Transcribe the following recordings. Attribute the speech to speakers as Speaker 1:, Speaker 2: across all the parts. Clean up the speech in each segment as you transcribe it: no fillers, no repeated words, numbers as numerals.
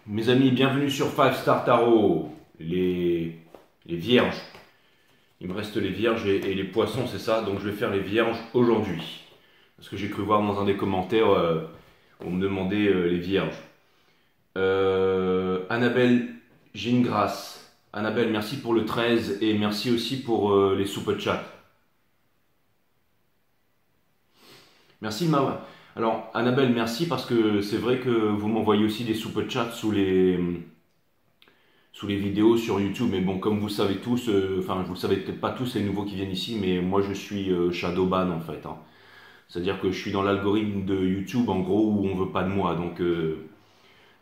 Speaker 1: Mes amis, bienvenue sur Five Star Tarot, les vierges. Il me reste les vierges et les poissons, c'est ça, donc je vais faire les vierges aujourd'hui. Parce que j'ai cru voir dans un des commentaires, on me demandait les vierges. Annabelle Gingras. Annabelle, merci pour le 13 et merci aussi pour les super chats. Merci Mawa. Alors Annabelle, merci parce que c'est vrai que vous m'envoyez aussi des super chats sous les vidéos sur YouTube. Mais bon, comme vous le savez tous, enfin vous le savez peut-être pas tous les nouveaux qui viennent ici, mais moi je suis Shadowban en fait, hein. C'est-à-dire que je suis dans l'algorithme de YouTube en gros où on veut pas de moi. Donc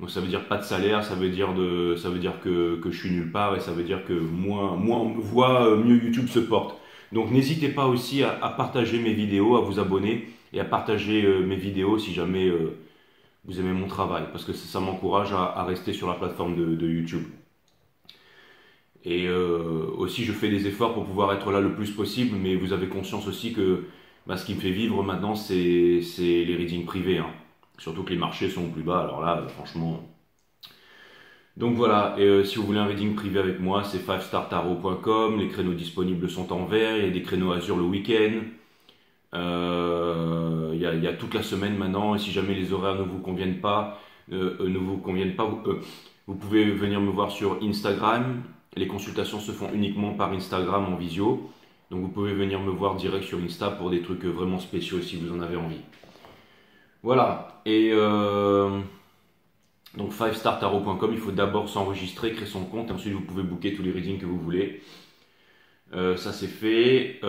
Speaker 1: ça veut dire pas de salaire, ça veut dire que je suis nulle part et ça veut dire que moins on me voit, mieux YouTube se porte. Donc n'hésitez pas aussi à partager mes vidéos, à vous abonner et à partager mes vidéos si jamais vous aimez mon travail, parce que ça m'encourage à rester sur la plateforme de YouTube. Et aussi, je fais des efforts pour pouvoir être là le plus possible, mais vous avez conscience aussi que ce qui me fait vivre maintenant, c'est les readings privés, hein. Surtout que les marchés sont plus bas, alors là, franchement. Donc voilà, et si vous voulez un reading privé avec moi, c'est fivestartarot.com. Les créneaux disponibles sont en vert, il y a des créneaux azur le week-end. Il y a toute la semaine maintenant, et si jamais les horaires ne vous conviennent pas, vous pouvez venir me voir sur Instagram. Les consultations se font uniquement par Instagram en visio. Donc vous pouvez venir me voir direct sur Insta pour des trucs vraiment spéciaux si vous en avez envie. Voilà. Et donc fivestartarot.com, il faut d'abord s'enregistrer, créer son compte, et ensuite vous pouvez booker tous les readings que vous voulez. Ça c'est fait.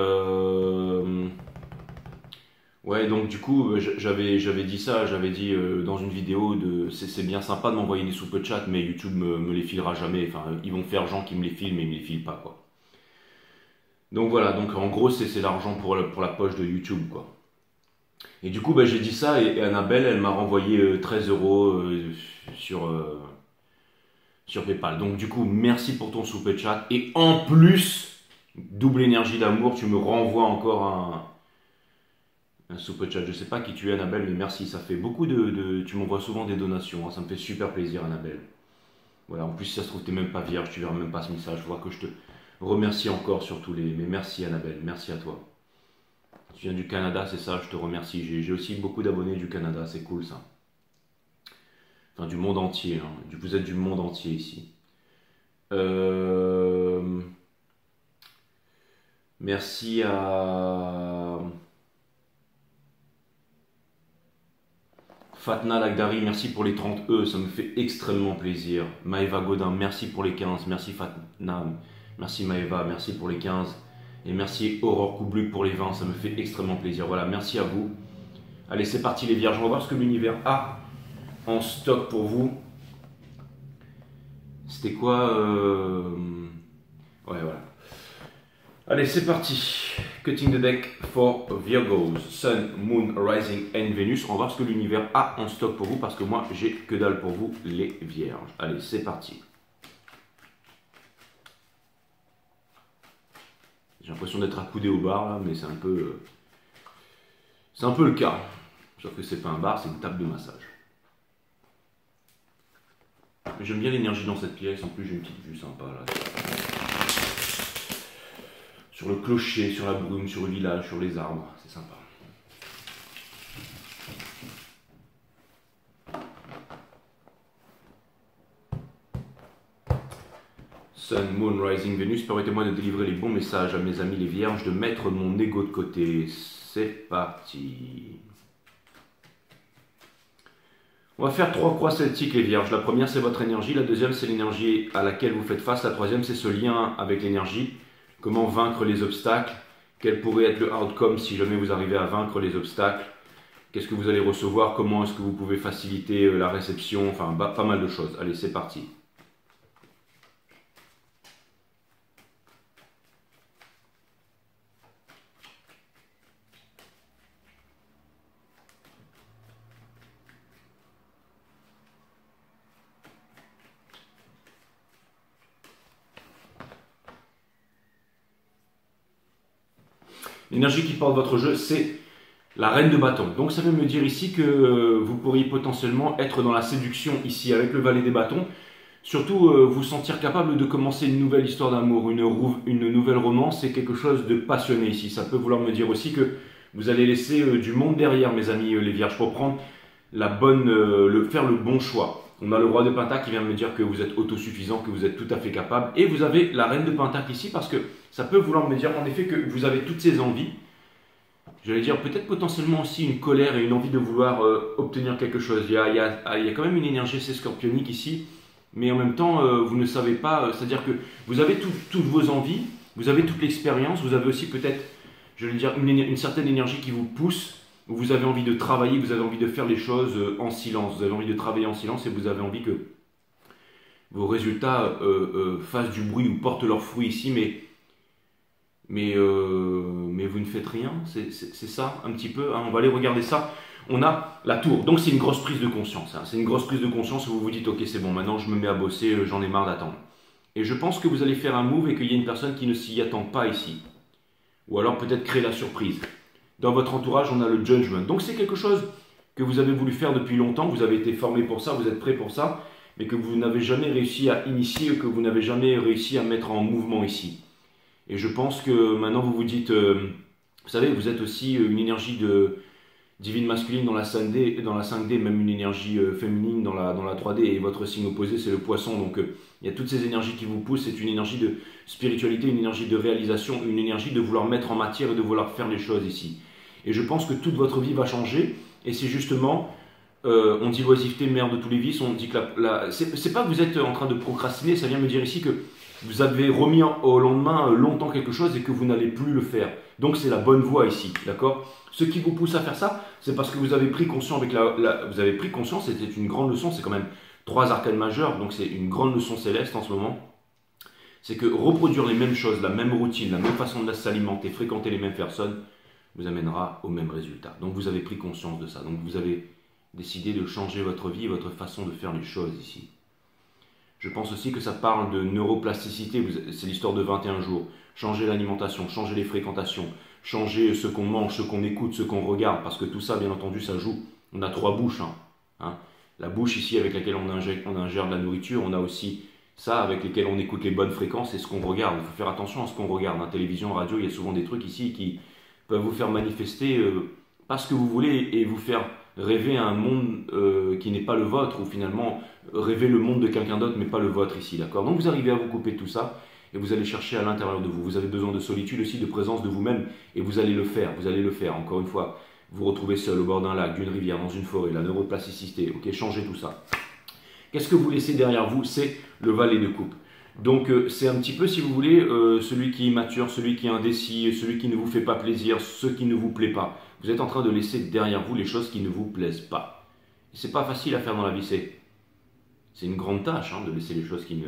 Speaker 1: Ouais, donc du coup, j'avais dit ça, j'avais dit dans une vidéo c'est bien sympa de m'envoyer des super chats, mais YouTube me les filera jamais. Enfin, ils vont faire gens qui me les filent, mais ils me les filent pas, quoi. Donc voilà, donc en gros, c'est l'argent pour la poche de YouTube, quoi. Et du coup, j'ai dit ça et Annabelle, elle m'a renvoyé 13 euros sur PayPal. Donc du coup, merci pour ton super chat. Et en plus, double énergie d'amour, tu me renvoies encore un super chat. Je sais pas qui tu es, Annabelle, mais merci. Ça fait beaucoup tu m'envoies souvent des donations, hein. Ça me fait super plaisir, Annabelle. Voilà, en plus, si ça se trouve, t'es même pas vierge, tu verras même pas ce message. Je vois que je te remercie encore sur tous les. Mais merci, Annabelle, merci à toi. Tu viens du Canada, c'est ça, je te remercie. J'ai aussi beaucoup d'abonnés du Canada, c'est cool ça. Enfin, du monde entier, hein. Vous êtes du monde entier ici. Merci à Fatna Lagdari, merci pour les 30 E, ça me fait extrêmement plaisir. Maëva Godin, merci pour les 15. Merci Fatna, merci Maëva, merci pour les 15. Et merci Aurore Koubluc pour les 20, ça me fait extrêmement plaisir. Voilà, merci à vous. Allez, c'est parti les vierges, on va voir ce que l'univers a en stock pour vous. C'était quoi Ouais, voilà. Allez, c'est parti. Cutting the deck for Virgos, Sun, Moon, Rising and Venus. On va voir ce que l'univers a en stock pour vous parce que moi, j'ai que dalle pour vous, les vierges. Allez, c'est parti. J'ai l'impression d'être accoudé au bar là, mais c'est un peu le cas. Sauf que c'est pas un bar, c'est une table de massage. J'aime bien l'énergie dans cette pièce. En plus, j'ai une petite vue sympa là. Sur le clocher, sur la brume, sur le village, sur les arbres. C'est sympa. Sun, Moon, Rising, Venus, permettez-moi de délivrer les bons messages à mes amis les vierges, de mettre mon ego de côté. C'est parti. On va faire 3 croix celtiques les vierges. La première c'est votre énergie, la deuxième c'est l'énergie à laquelle vous faites face, la troisième c'est ce lien avec l'énergie. Comment vaincre les obstacles, quel pourrait être le outcome si jamais vous arrivez à vaincre les obstacles, qu'est-ce que vous allez recevoir, comment est-ce que vous pouvez faciliter la réception, enfin pas mal de choses. Allez, c'est parti. L'énergie qui porte votre jeu, c'est La reine de bâton. Donc ça veut me dire ici que vous pourriez potentiellement être dans la séduction ici avec le valet des bâtons. Surtout vous sentir capable de commencer une nouvelle histoire d'amour, une nouvelle romance, c'est quelque chose de passionné ici. Ça peut vouloir me dire aussi que vous allez laisser du monde derrière, mes amis les vierges, pour prendre faire le bon choix. On a le roi de Pentacle qui vient me dire que vous êtes autosuffisant, que vous êtes tout à fait capable. Et vous avez la reine de Pentacle ici parce que ça peut vouloir me dire en effet que vous avez toutes ces envies. J'allais dire peut-être potentiellement aussi une colère et une envie de vouloir obtenir quelque chose. Il y a quand même une énergie assez scorpionique ici, mais en même temps, vous ne savez pas, c'est-à-dire que vous avez toutes vos envies, vous avez toute l'expérience, vous avez aussi peut-être, je vais dire, une certaine énergie qui vous pousse, où vous avez envie de travailler, vous avez envie de faire les choses en silence, vous avez envie de travailler en silence et vous avez envie que vos résultats fassent du bruit ou portent leurs fruits ici, mais vous ne faites rien, c'est ça un petit peu, hein. On va aller regarder ça. On a la tour, donc c'est une grosse prise de conscience, hein. C'est une grosse prise de conscience où vous vous dites ok c'est bon, maintenant je me mets à bosser, j'en ai marre d'attendre. Et je pense que vous allez faire un move et qu'il y a une personne qui ne s'y attend pas ici. Ou alors peut-être créer la surprise. Dans votre entourage on a le judgment, donc c'est quelque chose que vous avez voulu faire depuis longtemps, vous avez été formé pour ça, vous êtes prêt pour ça, mais que vous n'avez jamais réussi à initier, que vous n'avez jamais réussi à mettre en mouvement ici. Et je pense que maintenant vous vous dites, vous savez, vous êtes aussi une énergie divine masculine dans la 5D, même une énergie féminine dans la 3D, et votre signe opposé c'est le poisson, donc il y a toutes ces énergies qui vous poussent, c'est une énergie de spiritualité, une énergie de réalisation, une énergie de vouloir mettre en matière et de vouloir faire les choses ici. Et je pense que toute votre vie va changer, et c'est justement, on dit l'oisiveté mère de tous les vices, on dit que c'est pas que vous êtes en train de procrastiner, ça vient me dire ici que vous avez remis au lendemain longtemps quelque chose et que vous n'allez plus le faire. Donc c'est la bonne voie ici, d'accord? Ce qui vous pousse à faire ça, c'est parce que vous avez pris conscience vous avez pris conscience, c'était une grande leçon, c'est quand même 3 arcanes majeures, donc c'est une grande leçon céleste en ce moment. C'est que reproduire les mêmes choses, la même routine, la même façon de s'alimenter, fréquenter les mêmes personnes, vous amènera au même résultat. Donc vous avez pris conscience de ça, donc vous avez décidé de changer votre vie, votre façon de faire les choses ici. Je pense aussi que ça parle de neuroplasticité, c'est l'histoire de 21 jours. Changer l'alimentation, changer les fréquentations, changer ce qu'on mange, ce qu'on écoute, ce qu'on regarde, parce que tout ça, bien entendu, ça joue. On a 3 bouches. Hein. La bouche ici avec laquelle on ingère de la nourriture, on a aussi ça avec lesquels on écoute les bonnes fréquences et ce qu'on regarde. Il faut faire attention à ce qu'on regarde. Télévision, radio, il y a souvent des trucs ici qui peuvent vous faire manifester pas ce que vous voulez et vous faire rêver un monde qui n'est pas le vôtre, ou finalement rêver le monde de quelqu'un d'autre mais pas le vôtre ici, d'accord? Donc vous arrivez à vous couper de tout ça et vous allez chercher à l'intérieur de vous. Vous avez besoin de solitude aussi, de présence de vous-même, et vous allez le faire, encore une fois. Vous retrouvez seul au bord d'un lac, d'une rivière, dans une forêt, la neuroplasticité, ok, changez tout ça. Qu'est-ce que vous laissez derrière vous? C'est le valet de coupe. Donc c'est un petit peu, si vous voulez, celui qui est immature, celui qui est indécis, celui qui ne vous fait pas plaisir, ce qui ne vous plaît pas. Vous êtes en train de laisser derrière vous les choses qui ne vous plaisent pas. C'est pas facile à faire dans la vie, c'est une grande tâche de laisser les choses qui ne...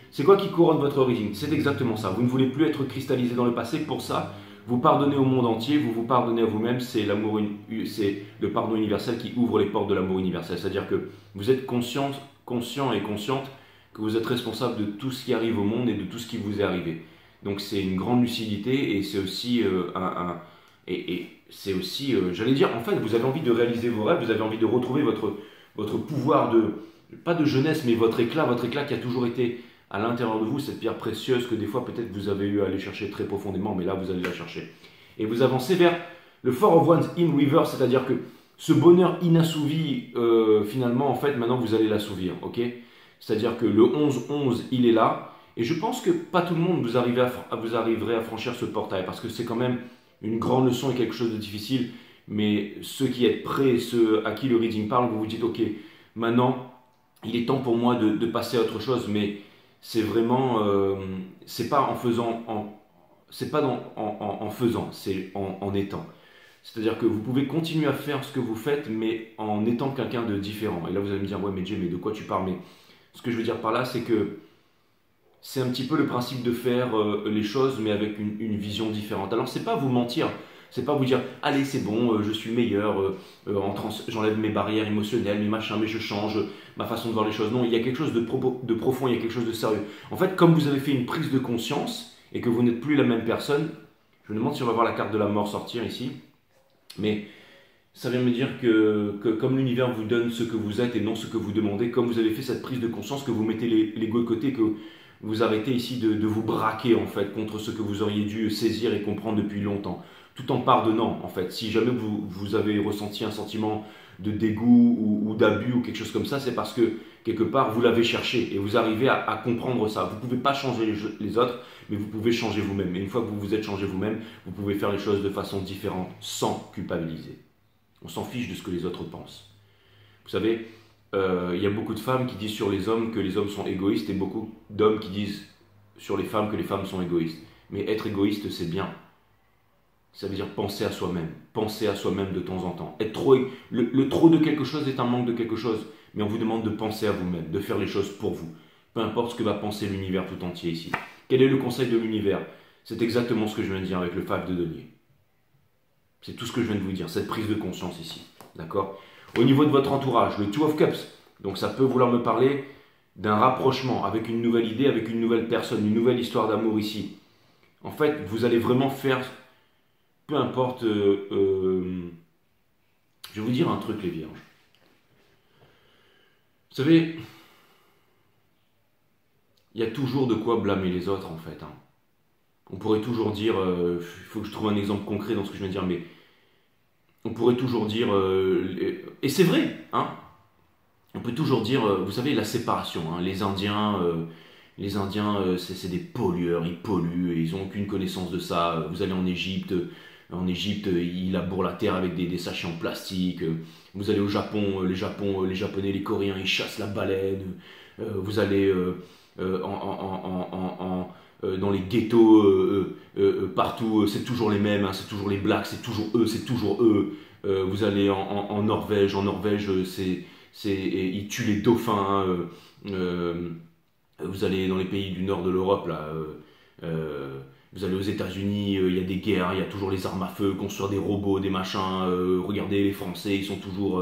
Speaker 1: C'est quoi qui couronne votre origine? C'est exactement ça. Vous ne voulez plus être cristallisé dans le passé. Pour ça, vous pardonnez au monde entier, vous vous pardonnez à vous-même. C'est le pardon universel qui ouvre les portes de l'amour universel. C'est-à-dire que vous êtes conscient et consciente que vous êtes responsable de tout ce qui arrive au monde et de tout ce qui vous est arrivé. Donc c'est une grande lucidité, et c'est aussi c'est aussi, j'allais dire, en fait, vous avez envie de réaliser vos rêves, vous avez envie de retrouver votre pouvoir pas de jeunesse, mais votre éclat qui a toujours été à l'intérieur de vous, cette pierre précieuse que des fois peut-être vous avez eu à aller chercher très profondément, mais là vous allez la chercher. Et vous avancez vers le Four of Wands in reverse, c'est-à-dire que ce bonheur inassouvi, finalement, en fait, maintenant vous allez l'assouvir, ok? C'est-à-dire que le 11-11, il est là, et je pense que pas tout le monde vous arriverez à franchir ce portail, parce que c'est quand même une grande leçon et quelque chose de difficile, mais ceux qui êtes prêts, ceux à qui le reading parle, vous vous dites, ok, maintenant, il est temps pour moi de passer à autre chose, mais c'est vraiment, c'est pas en faisant, c'est en étant. C'est-à-dire que vous pouvez continuer à faire ce que vous faites, mais en étant quelqu'un de différent. Et là, vous allez me dire, ouais, mais Jay, mais de quoi tu parles? Mais ce que je veux dire par là, c'est que c'est un petit peu le principe de faire les choses, mais avec une vision différente. Alors, c'est pas vous mentir, c'est pas vous dire, allez, c'est bon, je suis meilleur, j'enlève mes barrières émotionnelles, mes machins, mais je change ma façon de voir les choses. Non, il y a quelque chose de profond, il y a quelque chose de sérieux. En fait, comme vous avez fait une prise de conscience et que vous n'êtes plus la même personne, je me demande si on va voir la carte de la mort sortir ici, mais Ça vient me dire que comme l'univers vous donne ce que vous êtes et non ce que vous demandez, comme vous avez fait cette prise de conscience, que vous mettez l'ego de côté, que vous arrêtez ici de vous braquer en fait contre ce que vous auriez dû saisir et comprendre depuis longtemps, tout en pardonnant en fait. Si jamais vous avez ressenti un sentiment de dégoût ou d'abus ou quelque chose comme ça, c'est parce que quelque part vous l'avez cherché et vous arrivez à comprendre ça. Vous ne pouvez pas changer les autres, mais vous pouvez changer vous-même. Et une fois que vous vous êtes changé vous-même, vous pouvez faire les choses de façon différente, sans culpabiliser. On s'en fiche de ce que les autres pensent. Vous savez, il y a beaucoup de femmes qui disent sur les hommes que les hommes sont égoïstes et beaucoup d'hommes qui disent sur les femmes que les femmes sont égoïstes. Mais être égoïste, c'est bien. Ça veut dire penser à soi-même. Penser à soi-même de temps en temps. Être trop, le trop de quelque chose est un manque de quelque chose. Mais on vous demande de penser à vous-même, de faire les choses pour vous. Peu importe ce que va penser l'univers tout entier ici. Quel est le conseil de l'univers? C'est exactement ce que je viens de dire avec le Five de denier. C'est tout ce que je viens de vous dire, cette prise de conscience ici. D'accord? Au niveau de votre entourage, le Two of Cups. Donc ça peut vouloir me parler d'un rapprochement avec une nouvelle idée, avec une nouvelle personne, une nouvelle histoire d'amour ici. En fait, vous allez vraiment faire, peu importe, je vais vous dire un truc les vierges. Vous savez, il y a toujours de quoi blâmer les autres en fait. Hein. On pourrait toujours dire, il faut que je trouve un exemple concret dans ce que je viens de dire, mais on pourrait toujours dire, et c'est vrai, hein, on peut toujours dire, vous savez, la séparation. Hein, les Indiens, c'est des pollueurs, ils polluent, et ils n'ont aucune connaissance de ça. Vous allez en Égypte, ils labourent la terre avec des sachets en plastique. Vous allez au Japon, les Japonais, les Coréens, ils chassent la baleine. Vous allez dans les ghettos, partout, c'est toujours les mêmes, hein, c'est toujours les blacks, c'est toujours eux, c'est toujours eux. Vous allez en Norvège, ils tuent les dauphins. Hein, vous allez dans les pays du nord de l'Europe, là, vous allez aux États-Unis, il y a des guerres, il y a toujours les armes à feu, construire des robots, des machins. Regardez les Français, ils sont toujours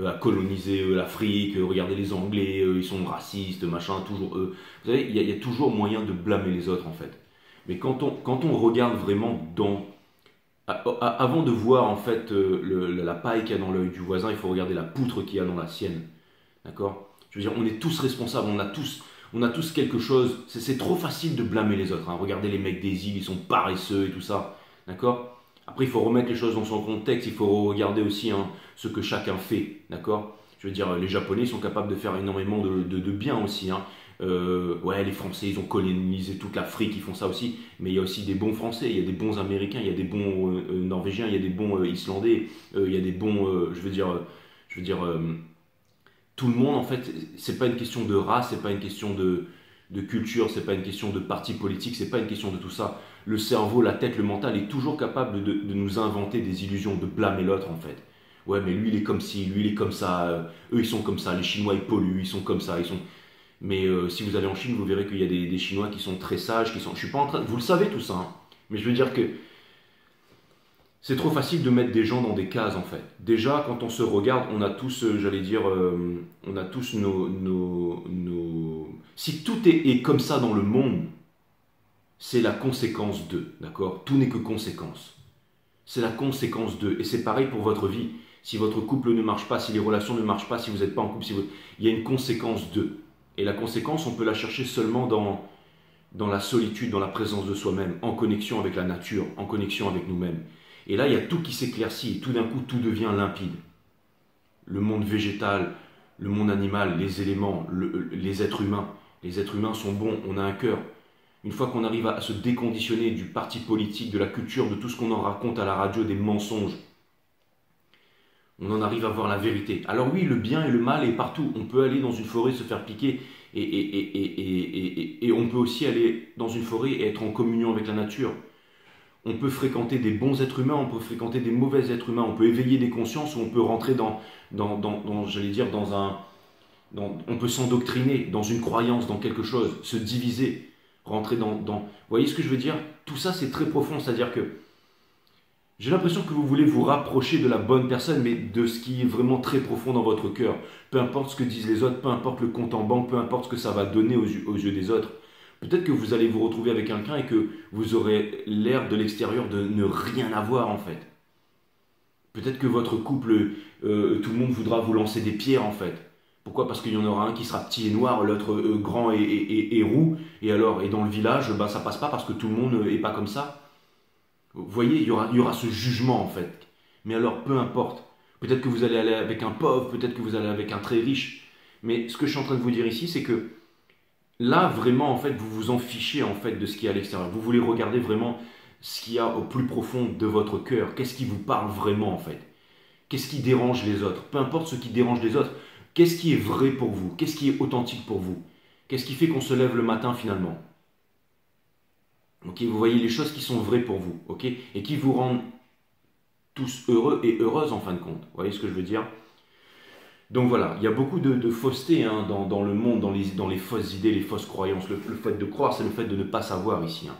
Speaker 1: à coloniser l'Afrique. Regardez les Anglais, ils sont racistes, machin, toujours eux. Vous savez, il y a toujours moyen de blâmer les autres en fait. Mais quand on regarde vraiment avant de voir en fait la paille qu'il y a dans l'œil du voisin, il faut regarder la poutre qu'il y a dans la sienne. D'accord? Je veux dire, on est tous responsables, on a tous quelque chose. C'est trop facile de blâmer les autres. Hein. Regardez les mecs des îles, ils sont paresseux et tout ça. D'accord? Après, il faut remettre les choses dans son contexte. Il faut regarder aussi hein, ce que chacun fait. D'accord? Je veux dire, les Japonais sont capables de faire énormément de bien aussi. Hein. Ouais, les Français, ils ont colonisé toute l'Afrique, ils font ça aussi. Mais il y a aussi des bons Français, il y a des bons Américains, il y a des bons Norvégiens, il y a des bons Islandais, il y a des bons, tout le monde, en fait, c'est pas une question de race, c'est pas une question de culture, c'est pas une question de parti politique, c'est pas une question de tout ça. Le cerveau, la tête, le mental est toujours capable de nous inventer des illusions, de blâmer l'autre en fait. Ouais, mais lui il est comme ci, lui il est comme ça, eux ils sont comme ça, les Chinois ils polluent, ils sont comme ça, ils sont. Mais si vous allez en Chine, vous verrez qu'il y a des Chinois qui sont très sages, qui sont. Je suis pas en train. Vous le savez tout ça, hein. Mais je veux dire que c'est trop facile de mettre des gens dans des cases en fait. Déjà, quand on se regarde, on a tous, j'allais dire, on a tous nos. Si tout est comme ça dans le monde, c'est la conséquence d'eux, d'accord? Tout n'est que conséquence. C'est la conséquence d'eux. Et c'est pareil pour votre vie. Si votre couple ne marche pas, si les relations ne marchent pas, si vous n'êtes pas en couple, il y a une conséquence d'eux. Et la conséquence, on peut la chercher seulement dans la solitude, dans la présence de soi-même, en connexion avec la nature, en connexion avec nous-mêmes. Et là, il y a tout qui s'éclaircit et tout d'un coup, tout devient limpide. Le monde végétal, le monde animal, les éléments, les êtres humains. Les êtres humains sont bons, on a un cœur. Une fois qu'on arrive à se déconditionner du parti politique, de la culture, de tout ce qu'on en raconte à la radio, des mensonges, on en arrive à voir la vérité. Alors oui, le bien et le mal est partout. On peut aller dans une forêt se faire piquer et on peut aussi aller dans une forêt et être en communion avec la nature. On peut fréquenter des bons êtres humains, on peut fréquenter des mauvais êtres humains, on peut éveiller des consciences ou on peut rentrer j'allais dire, on peut s'endoctriner dans une croyance, dans quelque chose, se diviser, rentrer vous voyez ce que je veux dire? Tout ça c'est très profond, c'est-à-dire que j'ai l'impression que vous voulez vous rapprocher de la bonne personne, mais de ce qui est vraiment très profond dans votre cœur. Peu importe ce que disent les autres, peu importe le compte en banque, peu importe ce que ça va donner aux yeux des autres. Peut-être que vous allez vous retrouver avec quelqu'un et que vous aurez l'air de l'extérieur de ne rien avoir en fait. Peut-être que votre couple, tout le monde voudra vous lancer des pierres en fait. Pourquoi? Parce qu'il y en aura un qui sera petit et noir, l'autre grand et roux. Et alors, et dans le village, bah, ça passe pas parce que tout le monde n'est pas comme ça. Vous voyez, il y aura ce jugement en fait. Mais alors, peu importe. Peut-être que vous allez aller avec un pauvre, peut-être que vous allez avec un très riche. Mais ce que je suis en train de vous dire ici, c'est que là, vraiment, en fait, vous vous en fichez en fait de ce qu'il y a à l'extérieur. Vous voulez regarder vraiment ce qu'il y a au plus profond de votre cœur. Qu'est-ce qui vous parle vraiment en fait? Qu'est-ce qui dérange les autres? Peu importe ce qui dérange les autres. Qu'est-ce qui est vrai pour vous? Qu'est-ce qui est authentique pour vous? Qu'est-ce qui fait qu'on se lève le matin finalement? Ok, vous voyez les choses qui sont vraies pour vous, ok, et qui vous rendent tous heureux et heureuses en fin de compte. Vous voyez ce que je veux dire? Donc voilà, il y a beaucoup de fausseté hein, dans le monde, dans les fausses idées, les fausses croyances. Le fait de croire, c'est le fait de ne pas savoir ici. Hein.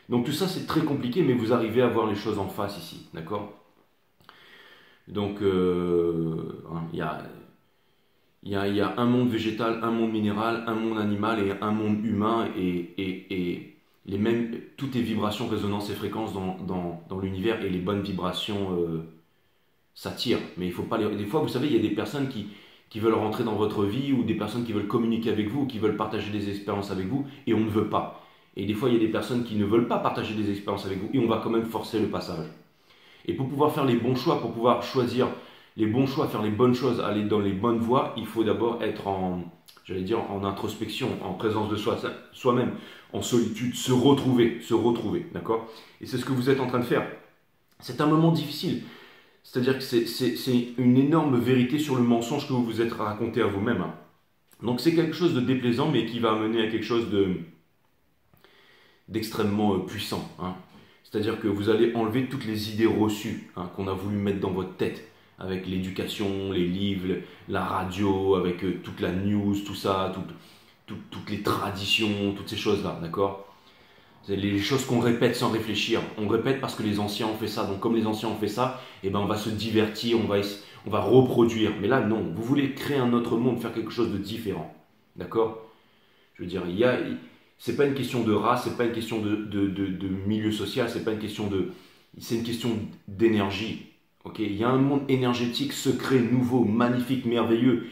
Speaker 1: Donc tout ça, c'est très compliqué, mais vous arrivez à voir les choses en face ici, d'accord? Donc, hein, il y a un monde végétal, un monde minéral, un monde animal et un monde humain, et toutes les vibrations, résonances et fréquences dans l'univers et les bonnes vibrations s'attirent. Mais il faut pas des fois, vous savez, il y a des personnes qui veulent rentrer dans votre vie ou des personnes qui veulent communiquer avec vous, qui veulent partager des expériences avec vous et on ne veut pas. Et des fois, il y a des personnes qui ne veulent pas partager des expériences avec vous et on va quand même forcer le passage. Et pour pouvoir faire les bons choix, pour pouvoir choisir les bons choix, faire les bonnes choses, aller dans les bonnes voies, il faut d'abord être j'allais dire, en introspection, en présence de soi-même, en solitude, se retrouver, d'accord? Et c'est ce que vous êtes en train de faire. C'est un moment difficile. C'est-à-dire que c'est une énorme vérité sur le mensonge que vous vous êtes raconté à vous-même. Hein. Donc c'est quelque chose de déplaisant, mais qui va amener à quelque chose d'extrêmement puissant. Hein. C'est-à-dire que vous allez enlever toutes les idées reçues hein, qu'on a voulu mettre dans votre tête, avec l'éducation, les livres, la radio, avec toute la news, tout ça, toutes les traditions, toutes ces choses-là, d'accord? C'est les choses qu'on répète sans réfléchir. On répète parce que les anciens ont fait ça. Donc comme les anciens ont fait ça, eh ben on va se divertir, on va reproduire. Mais là, non. Vous voulez créer un autre monde, faire quelque chose de différent. D'accord? Je veux dire, c'est pas une question de race, c'est pas une question de milieu social, c'est une question d'énergie. Okay, il y a un monde énergétique, secret, nouveau, magnifique, merveilleux,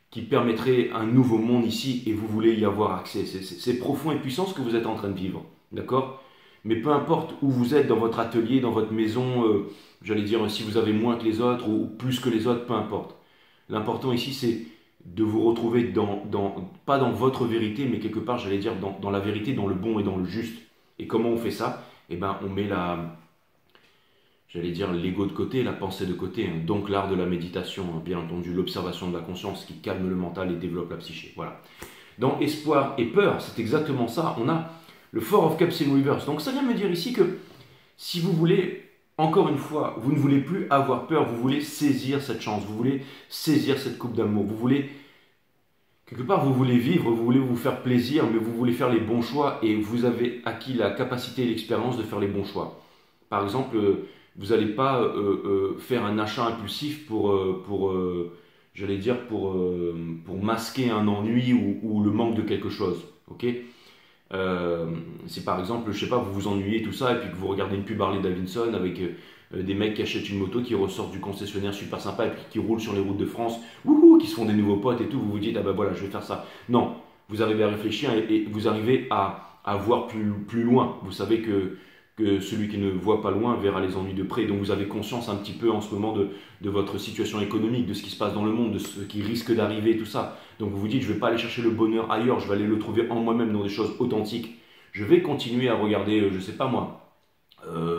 Speaker 1: qui permettrait un nouveau monde ici et vous voulez y avoir accès. C'est profond et puissant ce que vous êtes en train de vivre. D'accord? Mais peu importe où vous êtes, dans votre atelier, dans votre maison, j'allais dire si vous avez moins que les autres ou plus que les autres, peu importe. L'important ici, c'est de vous retrouver pas dans votre vérité, mais quelque part, j'allais dire, dans la vérité, dans le bon et dans le juste. Et comment on fait ça? Eh bien, on met j'allais dire l'ego de côté, la pensée de côté. Hein. Donc l'art de la méditation, hein, bien entendu, l'observation de la conscience qui calme le mental et développe la psyché. Voilà. Dans espoir et peur, c'est exactement ça. On a le Four of Cups in Reverse. Donc ça vient me dire ici que si vous voulez, encore une fois, vous ne voulez plus avoir peur, vous voulez saisir cette chance, vous voulez saisir cette coupe d'amour, vous voulez, quelque part, vous voulez vivre, vous voulez vous faire plaisir, mais vous voulez faire les bons choix et vous avez acquis la capacité et l'expérience de faire les bons choix. Par exemple, vous n'allez pas faire un achat impulsif j'allais dire, pour masquer un ennui ou le manque de quelque chose. Ok? Si par exemple, je sais pas, vous vous ennuyez tout ça et puis que vous regardez une pub Harley Davidson avec des mecs qui achètent une moto, qui ressortent du concessionnaire super sympa et puis qui roulent sur les routes de France, wouhou, qui se font des nouveaux potes et tout, vous vous dites ah ben voilà, je vais faire ça. Non, vous arrivez à réfléchir et vous arrivez à voir plus loin. Vous savez que celui qui ne voit pas loin verra les ennuis de près. Donc vous avez conscience un petit peu en ce moment de votre situation économique, de ce qui se passe dans le monde, de ce qui risque d'arriver, tout ça. Donc vous vous dites, je ne vais pas aller chercher le bonheur ailleurs, je vais aller le trouver en moi-même dans des choses authentiques. Je vais continuer à regarder, je ne sais pas moi,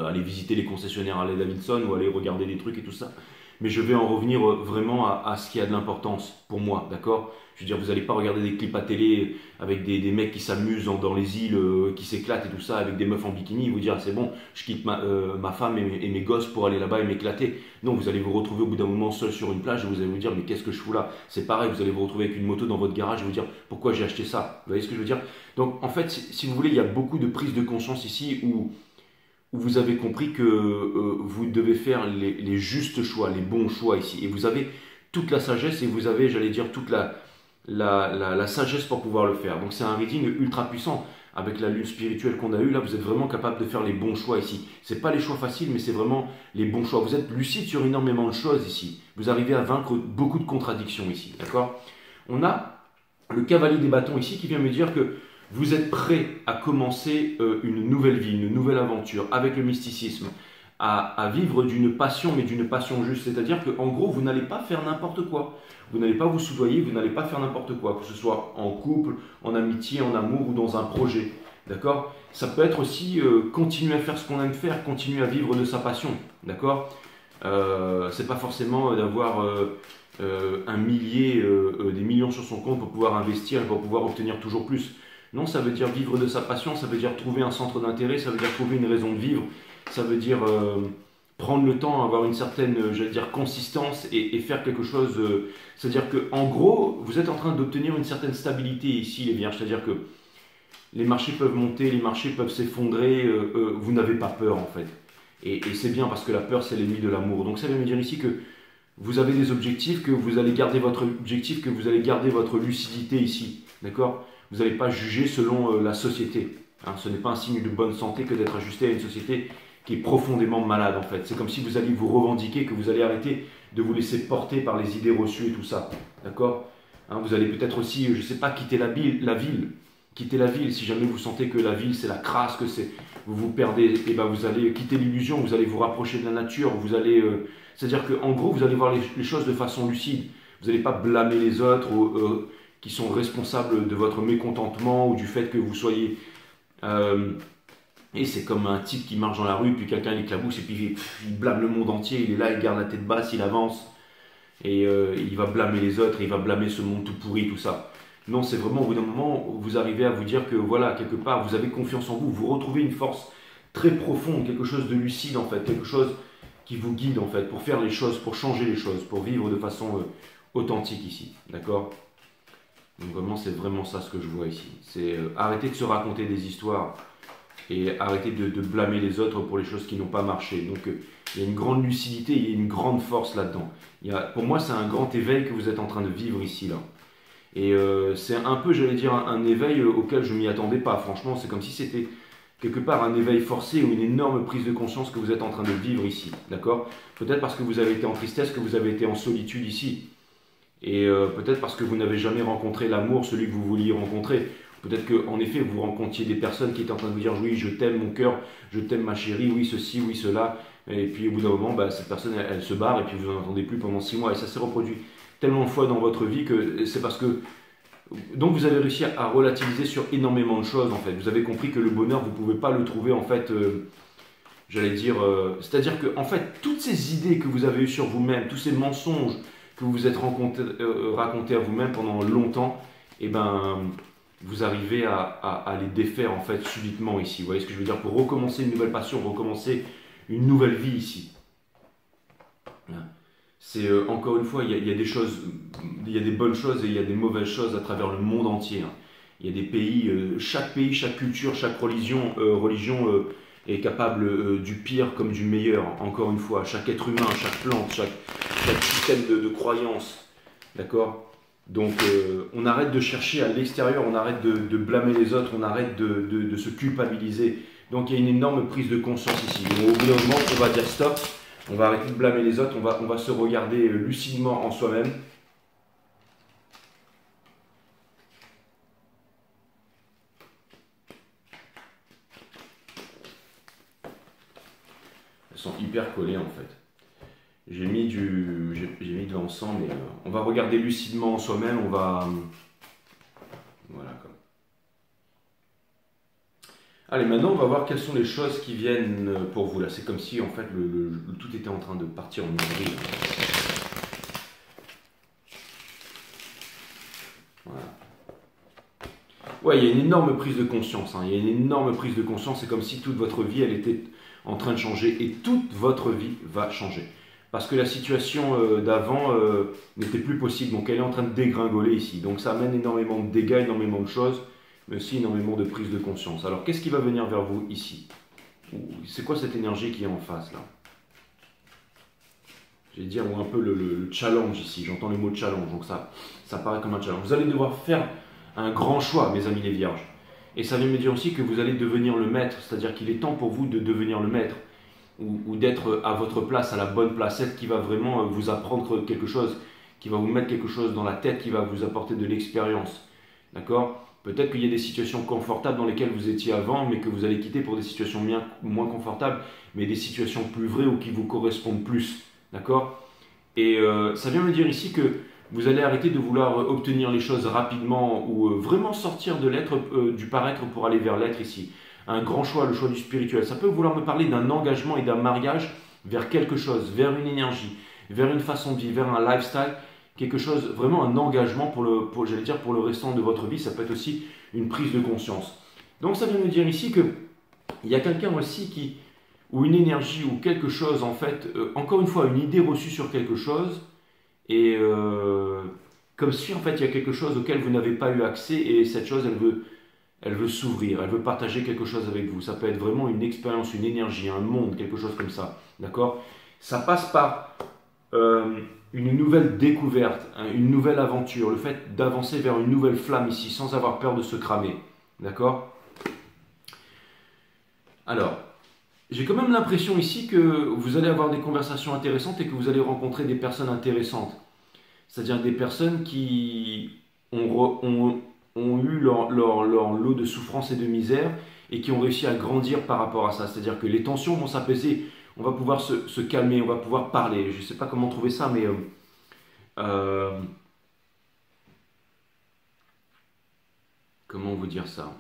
Speaker 1: aller visiter les concessionnaires Harley Davidson ou aller regarder des trucs et tout ça. Mais je vais en revenir vraiment à ce qui a de l'importance pour moi, d'accord? Je veux dire, vous n'allez pas regarder des clips à télé avec des mecs qui s'amusent dans les îles, qui s'éclatent et tout ça, avec des meufs en bikini, et vous dire, ah, c'est bon, je quitte ma femme et mes gosses pour aller là-bas et m'éclater. Non, vous allez vous retrouver au bout d'un moment seul sur une plage et vous allez vous dire, mais qu'est-ce que je fous là? C'est pareil, vous allez vous retrouver avec une moto dans votre garage et vous dire, pourquoi j'ai acheté ça? Vous voyez ce que je veux dire? Donc, en fait, si vous voulez, il y a beaucoup de prise de conscience ici où vous avez compris que vous devez faire les justes choix, les bons choix ici. Et vous avez toute la sagesse et vous avez, j'allais dire, toute la sagesse pour pouvoir le faire. Donc c'est un reading ultra puissant. avec la lune spirituelle qu'on a eue, là, vous êtes vraiment capable de faire les bons choix ici. Ce n'est pas les choix faciles, mais c'est vraiment les bons choix. Vous êtes lucide sur énormément de choses ici. Vous arrivez à vaincre beaucoup de contradictions ici, d'accord? On a le cavalier des bâtons ici qui vient me dire que vous êtes prêt à commencer une nouvelle vie, une nouvelle aventure avec le mysticisme, à vivre d'une passion, mais d'une passion juste. C'est-à-dire qu'en gros, vous n'allez pas faire n'importe quoi. Vous n'allez pas vous soudoyer, vous n'allez pas faire n'importe quoi, que ce soit en couple, en amitié, en amour ou dans un projet. D'accord? Ça peut être aussi continuer à faire ce qu'on aime faire, continuer à vivre de sa passion. D'accord? C'est pas forcément d'avoir un millier, des millions sur son compte pour pouvoir investir et pour pouvoir obtenir toujours plus. Non, ça veut dire vivre de sa passion, ça veut dire trouver un centre d'intérêt, ça veut dire trouver une raison de vivre, ça veut dire prendre le temps, avoir une certaine, j'allais dire, consistance et faire quelque chose. C'est-à-dire que, en gros, vous êtes en train d'obtenir une certaine stabilité ici, les vierges. C'est-à-dire que les marchés peuvent monter, les marchés peuvent s'effondrer, vous n'avez pas peur en fait. Et c'est bien parce que la peur, c'est l'ennemi de l'amour. Donc ça veut me dire ici que vous avez des objectifs, que vous allez garder votre objectif, que vous allez garder votre lucidité ici. D'accord? Vous n'allez pas juger selon la société. Hein, ce n'est pas un signe de bonne santé que d'être ajusté à une société qui est profondément malade en fait. C'est comme si vous alliez vous revendiquer, que vous allez arrêter de vous laisser porter par les idées reçues et tout ça. D'accord? Hein, vous allez peut-être aussi, je ne sais pas, quitter la ville. Quitter la ville, si jamais vous sentez que la ville c'est la crasse, que c'est vous vous perdez, et ben vous allez quitter l'illusion, vous allez vous rapprocher de la nature, vous allez, c'est-à-dire qu'en gros vous allez voir les choses de façon lucide. Vous n'allez pas blâmer les autres qui sont responsables de votre mécontentement ou du fait que vous soyez et c'est comme un type qui marche dans la rue, puis quelqu'un l'éclabousse, et puis il blâme le monde entier, il est là, il garde la tête basse, il avance, et il va blâmer les autres, il va blâmer ce monde tout pourri, tout ça. Non, c'est vraiment au bout d'un moment, vous arrivez à vous dire que voilà, quelque part, vous avez confiance en vous, vous retrouvez une force très profonde, quelque chose de lucide en fait, quelque chose qui vous guide en fait, pour faire les choses, pour changer les choses, pour vivre de façon authentique ici, d'accord? Donc vraiment ça ce que je vois ici. C'est arrêter de se raconter des histoires et arrêter de blâmer les autres pour les choses qui n'ont pas marché. Donc il y a une grande lucidité, il y a une grande force là-dedans. Pour moi, c'est un grand éveil que vous êtes en train de vivre ici, là. Et c'est un peu, j'allais dire, un éveil auquel je ne m'y attendais pas. Franchement, c'est comme si c'était quelque part un éveil forcé ou une énorme prise de conscience que vous êtes en train de vivre ici. D'accord? Peut-être parce que vous avez été en tristesse, que vous avez été en solitude ici. Et peut-être parce que vous n'avez jamais rencontré l'amour, celui que vous vouliez rencontrer. Peut-être qu'en effet, vous rencontriez des personnes qui étaient en train de vous dire oui, je t'aime mon cœur, je t'aime ma chérie, oui ceci, oui cela. Et puis au bout d'un moment, bah, cette personne, elle se barre et puis vous n'en entendez plus pendant 6 mois. Et ça s'est reproduit tellement de fois dans votre vie que c'est parce que... Donc vous avez réussi à relativiser sur énormément de choses en fait. Vous avez compris que le bonheur, vous ne pouvez pas le trouver en fait... j'allais dire... c'est-à-dire que en fait, toutes ces idées que vous avez eues sur vous-même, tous ces mensonges que vous vous êtes racontés à vous-même pendant longtemps, et ben... vous arrivez à les défaire en fait subitement ici. Vous voyez ce que je veux dire? Pour recommencer une nouvelle passion, recommencer une nouvelle vie ici. C'est encore une fois, il y a des choses, il y a des bonnes choses et il y a des mauvaises choses à travers le monde entier. Hein. Il y a des pays, chaque culture, chaque religion est capable du pire comme du meilleur. Encore une fois, chaque être humain, chaque plante, chaque système de croyance. D'accord? Donc on arrête de chercher à l'extérieur, on arrête de blâmer les autres, on arrête de se culpabiliser. Donc il y a une énorme prise de conscience ici. Donc, au bout d'un moment, on va dire stop, on va arrêter de blâmer les autres, on va se regarder lucidement en soi-même. Elles sont hyper collées en fait. J'ai mis de l'encens, mais on va regarder lucidement en soi-même, on va... Voilà quoi. Allez, maintenant on va voir quelles sont les choses qui viennent pour vous là. C'est comme si en fait tout était en train de partir en vrille. Voilà. Ouais, il y a une énorme prise de conscience. Hein. Il y a une énorme prise de conscience. C'est comme si toute votre vie, elle était en train de changer. Et toute votre vie va changer. Parce que la situation d'avant n'était plus possible. Donc elle est en train de dégringoler ici. Donc ça amène énormément de dégâts, énormément de choses, mais aussi énormément de prise de conscience. Alors qu'est-ce qui va venir vers vous ici? C'est quoi cette énergie qui est en face là? Je vais dire un peu le challenge ici. J'entends le mot challenge, donc ça paraît comme un challenge. Vous allez devoir faire un grand choix, mes amis les vierges. Et ça vient me dire aussi que vous allez devenir le maître, c'est-à-dire qu'il est temps pour vous de devenir le maître, ou d'être à votre place, à la bonne place, celle qui va vraiment vous apprendre quelque chose, qui va vous mettre quelque chose dans la tête, qui va vous apporter de l'expérience. D'accord? Peut-être qu'il y a des situations confortables dans lesquelles vous étiez avant, mais que vous allez quitter pour des situations moins confortables, mais des situations plus vraies ou qui vous correspondent plus. D'accord? Et ça vient me dire ici que vous allez arrêter de vouloir obtenir les choses rapidement ou vraiment sortir de l'être, du paraître pour aller vers l'être ici. Un grand choix, le choix du spirituel. Ça peut vouloir me parler d'un engagement et d'un mariage vers quelque chose, vers une énergie, vers une façon de vivre, vers un lifestyle, quelque chose, vraiment un engagement j'allais dire pour le restant de votre vie. Ça peut être aussi une prise de conscience. Donc ça vient me dire ici que il y a quelqu'un aussi ou une énergie ou quelque chose en fait, encore une fois une idée reçue sur quelque chose. Et comme si en fait il y a quelque chose auquel vous n'avez pas eu accès et cette chose elle veut s'ouvrir, elle veut partager quelque chose avec vous. Ça peut être vraiment une expérience, une énergie, un monde, quelque chose comme ça. D'accord? Ça passe par une nouvelle découverte, hein, une nouvelle aventure, le fait d'avancer vers une nouvelle flamme ici sans avoir peur de se cramer. D'accord? Alors, j'ai quand même l'impression ici que vous allez avoir des conversations intéressantes et que vous allez rencontrer des personnes intéressantes. C'est-à-dire des personnes qui ont eu leur lot de souffrance et de misère et qui ont réussi à grandir par rapport à ça. C'est-à-dire que les tensions vont s'apaiser, on va pouvoir se calmer, on va pouvoir parler. Je ne sais pas comment trouver ça, mais euh, comment vous dire ça?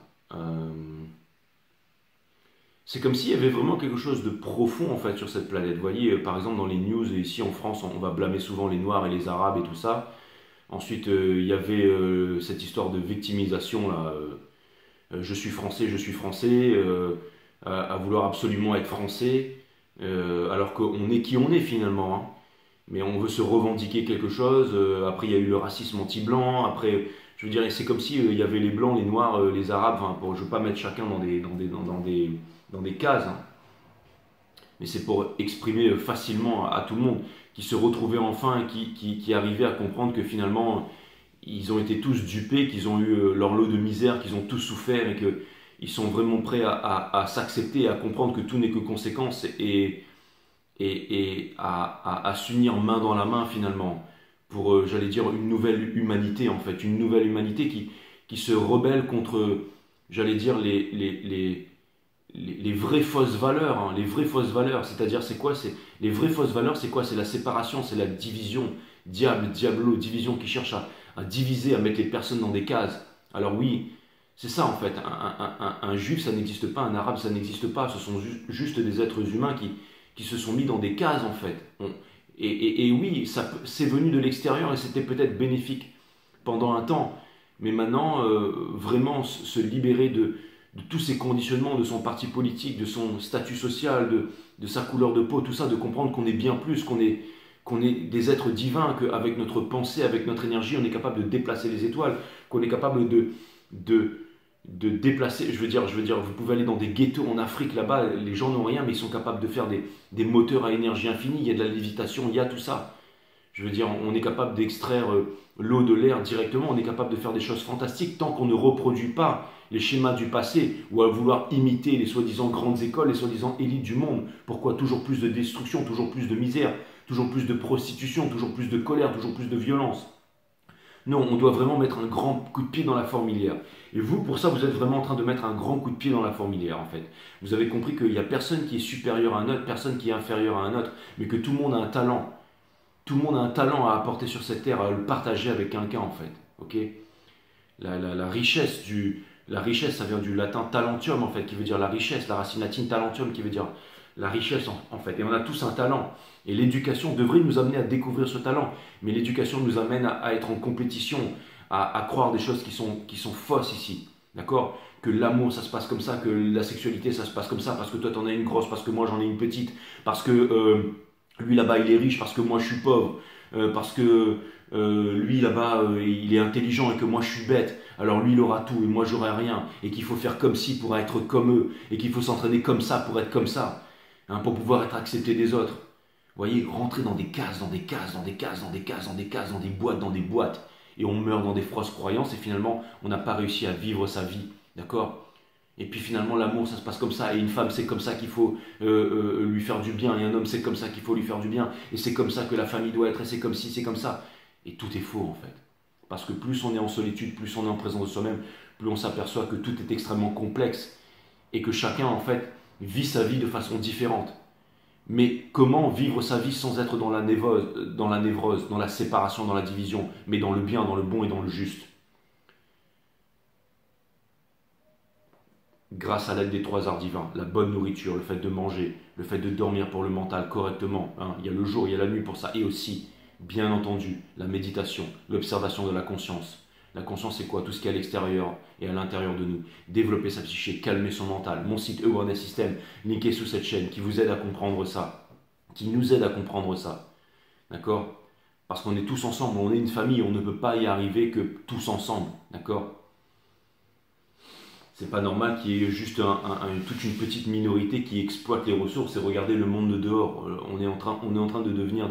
Speaker 1: C'est comme s'il y avait vraiment quelque chose de profond en fait sur cette planète. Vous voyez, par exemple dans les news ici en France, on va blâmer souvent les Noirs et les Arabes et tout ça. Ensuite, il y avait cette histoire de victimisation là. Je suis français, à vouloir absolument être français, alors qu'on est qui on est finalement, hein. Mais on veut se revendiquer quelque chose. Après, il y a eu le racisme anti-blanc. Après, je veux dire, c'est comme si il y avait les blancs, les noirs, les arabes. Enfin, je ne veux pas mettre chacun dans des cases, hein. Mais c'est pour exprimer facilement à tout le monde qui se retrouvait enfin, qui arrivait à comprendre que finalement ils ont été tous dupés, qu'ils ont eu leur lot de misère, qu'ils ont tous souffert et qu'ils sont vraiment prêts à s'accepter, à comprendre que tout n'est que conséquence et à s'unir main dans la main finalement pour, j'allais dire, une nouvelle humanité en fait, une nouvelle humanité qui se rebelle contre, j'allais dire, les vraies fausses valeurs, hein, les vraies fausses valeurs, c'est-à-dire c'est quoi? Les vraies fausses valeurs, c'est quoi? C'est la séparation, c'est la division, diablo, division qui cherche à diviser, à mettre les personnes dans des cases. Alors oui, c'est ça en fait, un juif ça n'existe pas, un arabe ça n'existe pas, ce sont juste des êtres humains qui se sont mis dans des cases en fait. Et oui, c'est venu de l'extérieur et c'était peut-être bénéfique pendant un temps, mais maintenant, vraiment se libérer de tous ces conditionnements, de son parti politique, de son statut social, de sa couleur de peau, tout ça, de comprendre qu'on est bien plus, qu'on est des êtres divins, qu'avec notre pensée, avec notre énergie, on est capable de déplacer les étoiles, qu'on est capable de déplacer, je veux dire, vous pouvez aller dans des ghettos en Afrique, là-bas, les gens n'ont rien, mais ils sont capables de faire des moteurs à énergie infinie, il y a de la lévitation, il y a tout ça. Je veux dire, on est capable d'extraire l'eau de l'air directement, on est capable de faire des choses fantastiques tant qu'on ne reproduit pas les schémas du passé ou à vouloir imiter les soi-disant grandes écoles, les soi-disant élites du monde. Pourquoi toujours plus de destruction, toujours plus de misère, toujours plus de prostitution, toujours plus de colère, toujours plus de violence? Non, on doit vraiment mettre un grand coup de pied dans la fourmilière. Et vous, pour ça, vous êtes vraiment en train de mettre un grand coup de pied dans la fourmilière, en fait. Vous avez compris qu'il n'y a personne qui est supérieur à un autre, personne qui est inférieur à un autre, mais que tout le monde a un talent. Tout le monde a un talent à apporter sur cette terre, à le partager avec quelqu'un, en fait. Ok? La richesse la richesse, ça vient du latin talentium, en fait, qui veut dire la richesse, la racine latine talentium, qui veut dire la richesse, en fait. Et on a tous un talent. Et l'éducation devrait nous amener à découvrir ce talent. Mais l'éducation nous amène à être en compétition, à croire des choses qui sont fausses ici. D'accord? Que l'amour, ça se passe comme ça, que la sexualité, ça se passe comme ça, parce que toi, t'en as une grosse, parce que moi, j'en ai une petite, parce que lui, là-bas, il est riche, parce que moi, je suis pauvre, parce que lui, là-bas, il est intelligent et que moi, je suis bête. Alors lui, il aura tout et moi, j'aurai rien. Et qu'il faut faire comme ci pour être comme eux. Et qu'il faut s'entraîner comme ça pour être comme ça. Hein, pour pouvoir être accepté des autres. Vous voyez, rentrer dans des cases, dans des cases, dans des cases, dans des cases, dans des cases, dans des boîtes, et on meurt dans des fausses croyances et finalement on n'a pas réussi à vivre sa vie D'accord? Et puis finalement, l'amour, ça se passe comme ça. Et une femme, c'est comme ça qu'il faut lui faire du bien. Et un homme, c'est comme ça qu'il faut lui faire du bien. Et c'est comme ça que la famille doit être. Et c'est comme ci, c'est comme ça. Et tout est faux, en fait. Parce que plus on est en solitude, plus on est en présence de soi-même, plus on s'aperçoit que tout est extrêmement complexe. Et que chacun, en fait, vit sa vie de façon différente. Mais comment vivre sa vie sans être dans la névrose, dans la séparation, dans la division, mais dans le bien, dans le bon et dans le juste? Grâce à l'aide des trois arts divins, la bonne nourriture, le fait de manger, le fait de dormir pour le mental correctement, hein. Il y a le jour, il y a la nuit pour ça, et aussi, bien entendu, la méditation, l'observation de la conscience. La conscience, c'est quoi? Tout ce qui est à l'extérieur et à l'intérieur de nous. Développer sa psyché, calmer son mental. Mon site Awareness System, linké sous cette chaîne, qui vous aide à comprendre ça, qui nous aide à comprendre ça. D'accord? Parce qu'on est tous ensemble, on est une famille, on ne peut pas y arriver que tous ensemble. D'accord? C'est pas normal qu'il y ait juste toute une petite minorité qui exploite les ressources et regardez le monde de dehors. On est en train de devenir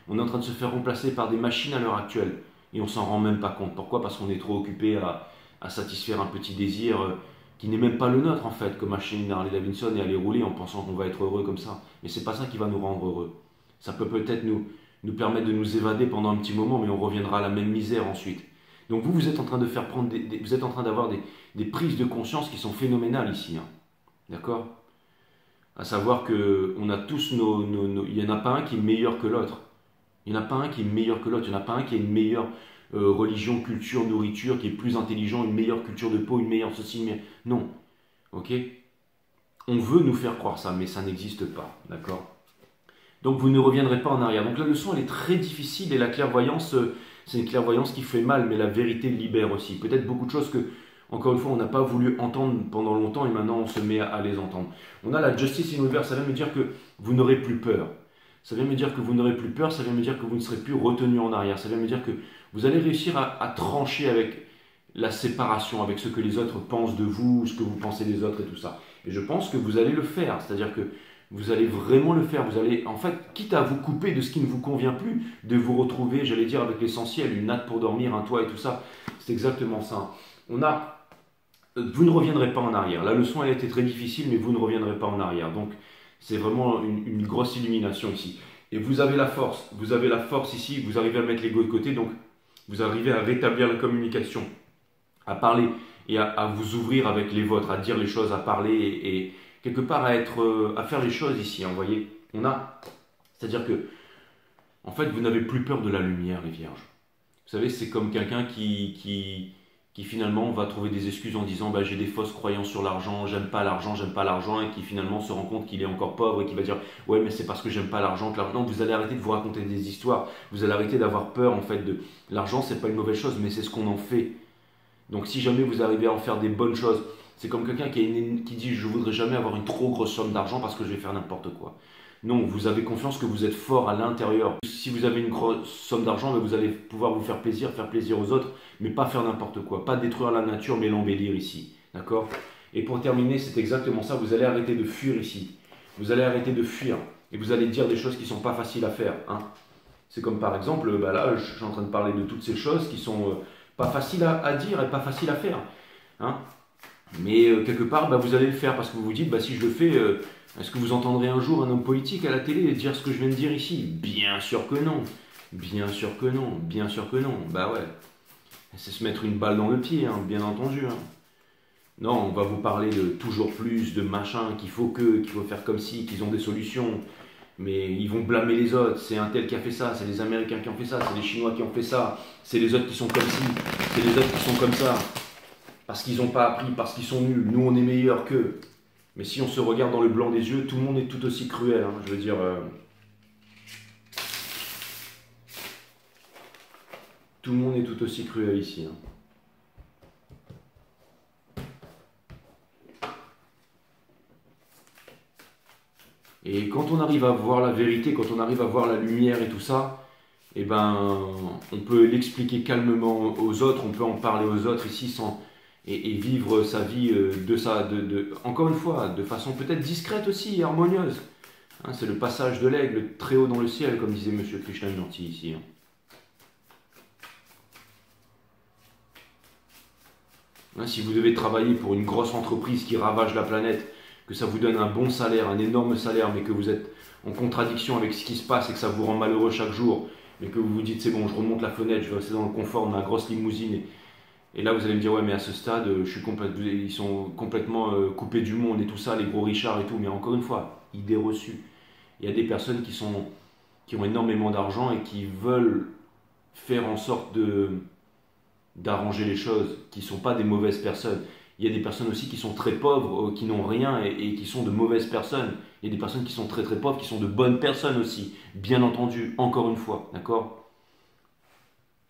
Speaker 1: on est en train de se faire remplacer par des machines à l'heure actuelle et on s'en rend même pas compte. Pourquoi? Parce qu'on est trop occupé à satisfaire un petit désir qui n'est même pas le nôtre en fait, comme acheter une Harley Davidson et aller rouler en pensant qu'on va être heureux comme ça. Mais c'est pas ça qui va nous rendre heureux. Ça peut peut-être nous permettre de nous évader pendant un petit moment, mais on reviendra à la même misère ensuite. Donc vous êtes en train de faire prendre vous êtes en train d'avoir des prises de conscience qui sont phénoménales ici. Hein. D'accord? À savoir que on a tous il n'y en a pas un qui est meilleur que l'autre. Il n'y en a pas un qui est meilleur que l'autre. Il n'y en a pas un qui a une meilleure religion, culture, nourriture, qui est plus intelligent, une meilleure culture de peau, une meilleure ceci, mais non. Ok? On veut nous faire croire ça, mais ça n'existe pas. D'accord? Donc vous ne reviendrez pas en arrière. Donc la leçon, elle est très difficile et la clairvoyance, c'est une clairvoyance qui fait mal, mais la vérité libère aussi. Peut-être beaucoup de choses que, encore une fois, on n'a pas voulu entendre pendant longtemps et maintenant on se met à les entendre. On a la Justice Universe, ça vient me dire que vous n'aurez plus peur. Ça vient me dire que vous n'aurez plus peur, ça vient me dire que vous ne serez plus retenu en arrière. Ça vient me dire que vous allez réussir à trancher avec la séparation, avec ce que les autres pensent de vous, ce que vous pensez des autres et tout ça. Et je pense que vous allez le faire, c'est-à-dire que vous allez vraiment le faire. Vous allez, en fait, quitte à vous couper de ce qui ne vous convient plus, de vous retrouver, j'allais dire, avec l'essentiel, une natte pour dormir, un toit et tout ça. C'est exactement ça. Vous ne reviendrez pas en arrière. La leçon, elle a été très difficile, mais vous ne reviendrez pas en arrière. Donc, c'est vraiment une grosse illumination ici. Et vous avez la force ici, vous arrivez à mettre l'ego de côté, donc vous arrivez à rétablir la communication, à parler et à vous ouvrir avec les vôtres, à dire les choses, à parler et quelque part à faire les choses ici. Hein, vous voyez, c'est-à-dire que, en fait, vous n'avez plus peur de la lumière, les vierges. Vous savez, c'est comme quelqu'un qui finalement va trouver des excuses en disant bah, j'ai des fausses croyances sur l'argent, j'aime pas l'argent, et qui finalement se rend compte qu'il est encore pauvre et qui va dire ouais mais c'est parce que j'aime pas l'argent que l'argent. Vous allez arrêter de vous raconter des histoires, vous allez arrêter d'avoir peur en fait de l'argent. C'est pas une mauvaise chose, mais c'est ce qu'on en fait. Donc si jamais vous arrivez à en faire des bonnes choses, c'est comme quelqu'un qui dit je voudrais jamais avoir une trop grosse somme d'argent parce que je vais faire n'importe quoi. Non, vous avez confiance que vous êtes fort à l'intérieur. Si vous avez une grosse somme d'argent, vous allez pouvoir vous faire plaisir aux autres, mais pas faire n'importe quoi. Pas détruire la nature, mais l'embellir ici. D'accord? Et pour terminer, c'est exactement ça. Vous allez arrêter de fuir ici. Vous allez arrêter de fuir. Et vous allez dire des choses qui ne sont pas faciles à faire. Hein. C'est comme par exemple, bah là, je suis en train de parler de toutes ces choses qui sont pas faciles à dire et pas faciles à faire. Hein. Mais quelque part, bah, vous allez le faire parce que vous vous dites, bah, si je le fais, est-ce que vous entendrez un jour un homme politique à la télé dire ce que je viens de dire ici? Bien sûr que non. Bien sûr que non. Bien sûr que non. Bah ouais. C'est se mettre une balle dans le pied, hein, bien entendu. Hein. Non, on va vous parler de toujours plus, de machin, qu'il faut faire comme si, qu'ils ont des solutions. Mais ils vont blâmer les autres. C'est un tel qui a fait ça, c'est les Américains qui ont fait ça, c'est les Chinois qui ont fait ça, c'est les autres qui sont comme ci, c'est les autres qui sont comme ça. Parce qu'ils n'ont pas appris, parce qu'ils sont nuls. Nous, on est meilleurs qu'eux. Mais si on se regarde dans le blanc des yeux, tout le monde est tout aussi cruel. Hein. Je veux dire, tout le monde est tout aussi cruel ici. Hein. Et quand on arrive à voir la vérité, quand on arrive à voir la lumière et tout ça, eh ben, on peut l'expliquer calmement aux autres, on peut en parler aux autres ici sans... Et vivre sa vie encore une fois, de façon peut-être discrète aussi et harmonieuse. Hein, c'est le passage de l'aigle très haut dans le ciel, comme disait M. Krishnamurti ici. Hein. Hein, si vous devez travailler pour une grosse entreprise qui ravage la planète, que ça vous donne un bon salaire, un énorme salaire, mais que vous êtes en contradiction avec ce qui se passe et que ça vous rend malheureux chaque jour, mais que vous vous dites c'est bon, je remonte la fenêtre, je vais rester dans le confort de ma grosse limousine, et là vous allez me dire ouais mais à ce stade, ils sont complètement coupés du monde et tout ça, les gros richards et tout, mais encore une fois, idée reçue. Il y a des personnes qui ont énormément d'argent et qui veulent faire en sorte d'arranger les choses, qui ne sont pas des mauvaises personnes. Il y a des personnes aussi qui sont très pauvres, qui n'ont rien et qui sont de mauvaises personnes. Il y a des personnes qui sont très très pauvres, qui sont de bonnes personnes aussi, bien entendu, encore une fois, d'accord?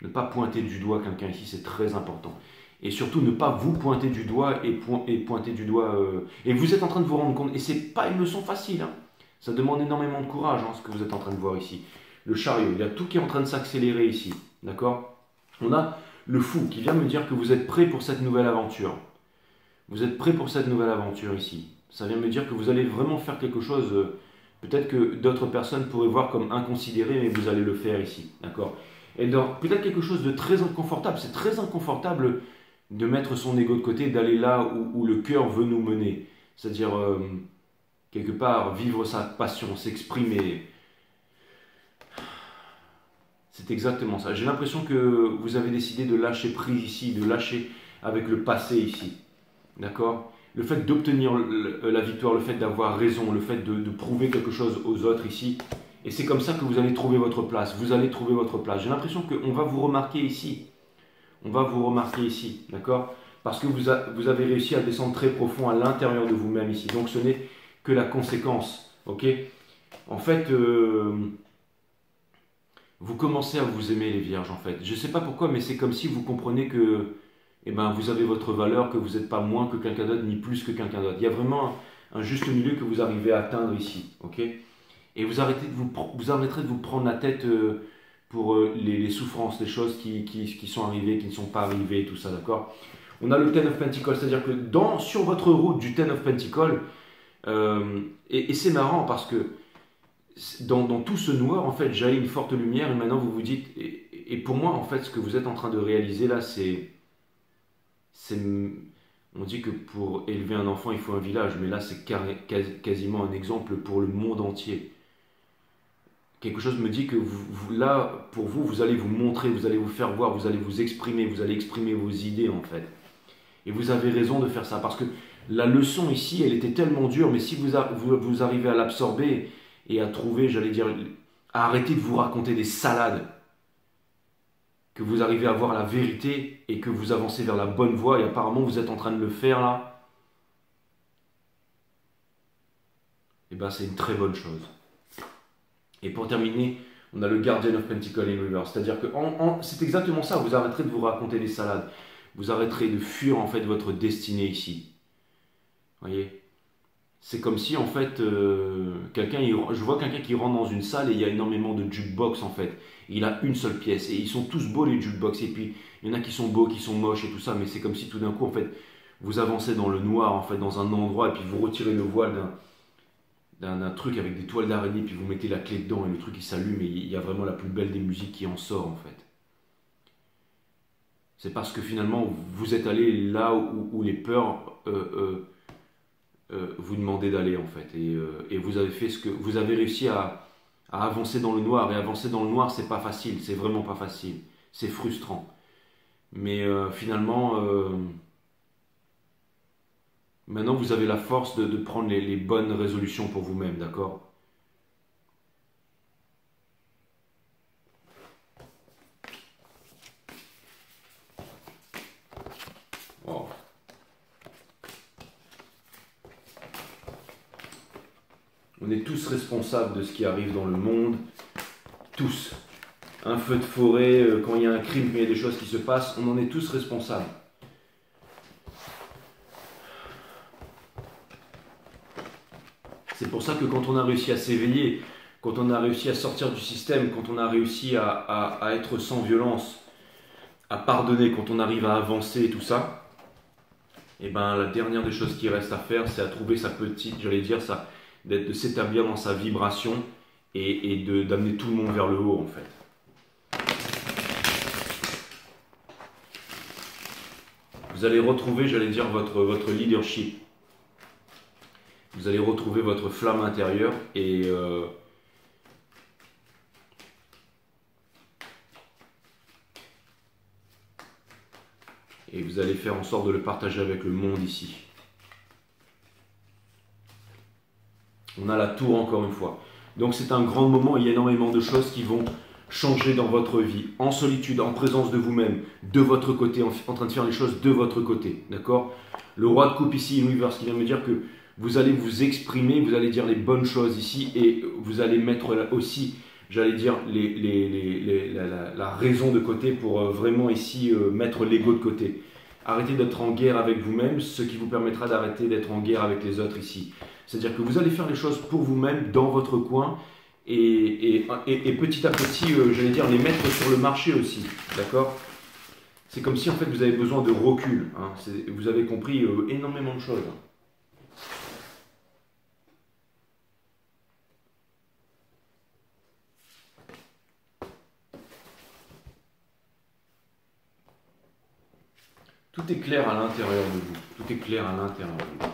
Speaker 1: Ne pas pointer du doigt quelqu'un ici, c'est très important. Et surtout, ne pas vous pointer du doigt et pointer du doigt... Et vous êtes en train de vous rendre compte, et c'est pas une leçon facile, hein. Ça demande énormément de courage, hein, ce que vous êtes en train de voir ici. Le chariot, il y a tout qui est en train de s'accélérer ici, d'accord? On a le fou qui vient me dire que vous êtes prêt pour cette nouvelle aventure. Vous êtes prêt pour cette nouvelle aventure ici. Ça vient me dire que vous allez vraiment faire quelque chose, peut-être que d'autres personnes pourraient voir comme inconsidéré, mais vous allez le faire ici, d'accord? Et donc, peut-être quelque chose de très inconfortable. C'est très inconfortable de mettre son ego de côté, d'aller là où le cœur veut nous mener. C'est-à-dire, quelque part, vivre sa passion, s'exprimer. C'est exactement ça. J'ai l'impression que vous avez décidé de lâcher prise ici, de lâcher avec le passé ici. D'accord? Le fait d'obtenir la victoire, le fait d'avoir raison, le fait de prouver quelque chose aux autres ici. Et c'est comme ça que vous allez trouver votre place. Vous allez trouver votre place. J'ai l'impression qu'on va vous remarquer ici. On va vous remarquer ici. D'accord? Parce que vous avez réussi à descendre très profond à l'intérieur de vous-même ici. Donc ce n'est que la conséquence. Ok? En fait, vous commencez à vous aimer les vierges en fait. Je ne sais pas pourquoi, mais c'est comme si vous comprenez que vous avez votre valeur, que vous n'êtes pas moins que quelqu'un d'autre, ni plus que quelqu'un d'autre. Il y a vraiment un juste milieu que vous arrivez à atteindre ici. Ok? Et vous arrêterez de vous prendre la tête pour les souffrances, les choses qui sont arrivées, qui ne sont pas arrivées, tout ça, d'accord? On a le Ten of Pentacles, c'est-à-dire que sur votre route du Ten of Pentacles, et c'est marrant parce que dans tout ce noir, en fait, jaillit une forte lumière et maintenant vous vous dites, et pour moi, en fait, ce que vous êtes en train de réaliser là, on dit que pour élever un enfant, il faut un village, mais là, c'est quasiment un exemple pour le monde entier. Quelque chose me dit que là, pour vous, vous allez vous montrer, vous allez vous faire voir, vous allez vous exprimer, vous allez exprimer vos idées, en fait. Et vous avez raison de faire ça, parce que la leçon ici, elle était tellement dure, mais si vous arrivez à l'absorber et à trouver, j'allais dire, à arrêter de vous raconter des salades, que vous arrivez à voir la vérité et que vous avancez vers la bonne voie, et apparemment vous êtes en train de le faire là, et bien c'est une très bonne chose. Et pour terminer, on a le Guardian of Pentacles in Reverse, c'est-à-dire que c'est exactement ça, vous arrêterez de vous raconter des salades, vous arrêterez de fuir en fait votre destinée ici. Vous voyez? C'est comme si en fait, je vois quelqu'un qui rentre dans une salle et il y a énormément de jukebox en fait. Il a une seule pièce et ils sont tous beaux les jukebox et puis il y en a qui sont beaux, qui sont moches et tout ça, mais c'est comme si tout d'un coup en fait, vous avancez dans le noir en fait, dans un endroit et puis vous retirez le voile d'un truc avec des toiles d'araignée puis vous mettez la clé dedans et le truc il s'allume et il y a vraiment la plus belle des musiques qui en sort en fait. C'est parce que finalement vous êtes allé là où les peurs vous demandez d'aller en fait et vous avez fait vous avez réussi à avancer dans le noir et avancer dans le noir c'est pas facile, c'est vraiment pas facile, c'est frustrant mais finalement maintenant vous avez la force de prendre les bonnes résolutions pour vous-même, d'accord? Oh. On est tous responsables de ce qui arrive dans le monde, tous. Un feu de forêt, quand il y a un crime, quand il y a des choses qui se passent, on en est tous responsables. C'est pour ça que quand on a réussi à s'éveiller, quand on a réussi à sortir du système, quand on a réussi à être sans violence, à pardonner, quand on arrive à avancer et tout ça, et ben la dernière des choses qui reste à faire, c'est à trouver sa petite, j'allais dire ça, de s'établir dans sa vibration et d'amener tout le monde vers le haut en fait. Vous allez retrouver, j'allais dire, votre leadership. Vous allez retrouver votre flamme intérieure et vous allez faire en sorte de le partager avec le monde ici. On a la tour encore une fois. Donc c'est un grand moment, il y a énormément de choses qui vont changer dans votre vie, en solitude, en présence de vous-même, de votre côté, en train de faire les choses de votre côté. D'accord? Le roi de coupe ici, l'univers, qui vient me dire que vous allez vous exprimer, vous allez dire les bonnes choses ici et vous allez mettre aussi, j'allais dire, la raison de côté pour vraiment ici mettre l'ego de côté. Arrêtez d'être en guerre avec vous-même, ce qui vous permettra d'arrêter d'être en guerre avec les autres ici. C'est-à-dire que vous allez faire les choses pour vous-même, dans votre coin, et petit à petit, j'allais dire, les mettre sur le marché aussi. D'accord? C'est comme si en fait vous avez besoin de recul. Hein. Vous avez compris énormément de choses. Tout est clair à l'intérieur de vous. Tout est clair à l'intérieur de vous.